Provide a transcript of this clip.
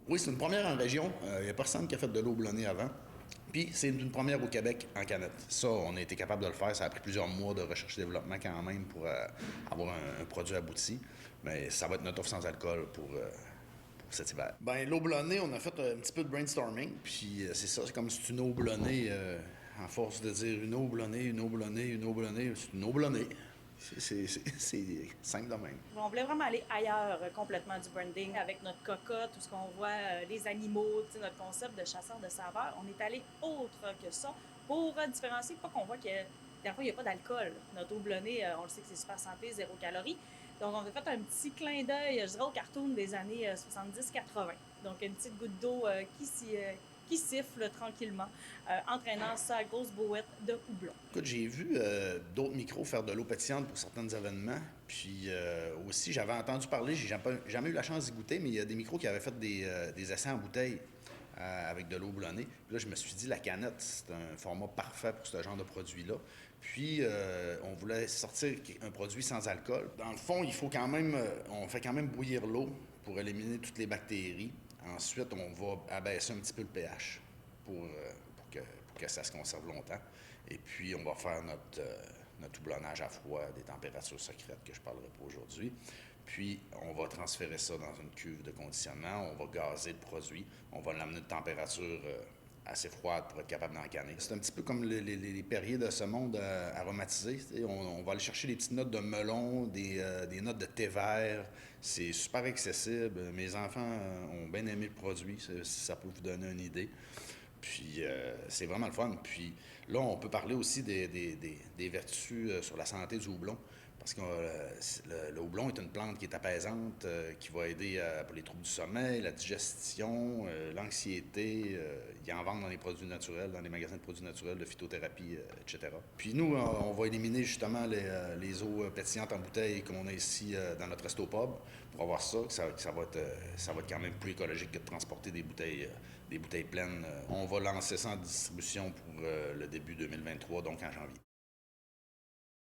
Oui, c'est une première en région. Il n'y a personne qui a fait de l'eau houblonnée avant. Puis c'est une première au Québec en canette. Ça, on a été capable de le faire. Ça a pris plusieurs mois de recherche et développement quand même pour avoir un produit abouti. Mais ça va être notre offre sans alcool pour cet hiver. Ben, l'eau houblonnée, on a fait un petit peu de brainstorming. Puis c'est ça, c'est comme si c'est une eau houblonnée. En force de dire une eau houblonnée, une eau houblonnée, une eau houblonnée, c'est une eau houblonnée. C'est simple de même. On voulait vraiment aller ailleurs complètement du branding avec notre cocotte, tout ce qu'on voit, les animaux, notre concept de chasseur de saveurs. On est allé autre que ça pour différencier, pas qu'on voit que dernière il n'y a pas d'alcool. Notre eau blonnée, on le sait que c'est super santé, zéro calorie. Donc, on a fait un petit clin d'œil, je dirais, au cartoon des années 70-80. Donc, une petite goutte d'eau qui siffle tranquillement, entraînant sa grosse bouette de houblon. Écoute, j'ai vu d'autres micros faire de l'eau pétillante pour certains événements. Puis aussi, j'avais entendu parler, j'ai jamais eu la chance d'y goûter, mais il y a des micros qui avaient fait des essais en bouteille avec de l'eau boulonnée. Puis là, je me suis dit, la canette, c'est un format parfait pour ce genre de produit-là. Puis, on voulait sortir un produit sans alcool. Dans le fond, il faut quand même, on fait quand même bouillir l'eau pour éliminer toutes les bactéries. Ensuite, on va abaisser un petit peu le pH pour que ça se conserve longtemps. Et puis, on va faire notre houblonnage à froid, des températures secrètes que je ne parlerai pas aujourd'hui. Puis, on va transférer ça dans une cuve de conditionnement. On va gazer le produit. On va l'amener de température assez froide pour être capable d'en canner. C'est un petit peu comme les Perriers de ce monde aromatisés. On va aller chercher des petites notes de melon, des notes de thé vert. C'est super accessible. Mes enfants ont bien aimé le produit, si ça peut vous donner une idée. Puis c'est vraiment le fun. Puis là, on peut parler aussi des vertus sur la santé du houblon. Parce que le houblon est une plante qui est apaisante, qui va aider pour les troubles du sommeil, la digestion, l'anxiété. Ils en vendent dans les produits naturels, dans les magasins de produits naturels, de phytothérapie, etc. Puis nous, on va éliminer justement les eaux pétillantes en bouteille qu'on a ici dans notre resto pub pour avoir ça, ça va être quand même plus écologique que de transporter des bouteilles pleines. On va lancer ça en distribution pour le début 2023, donc en janvier.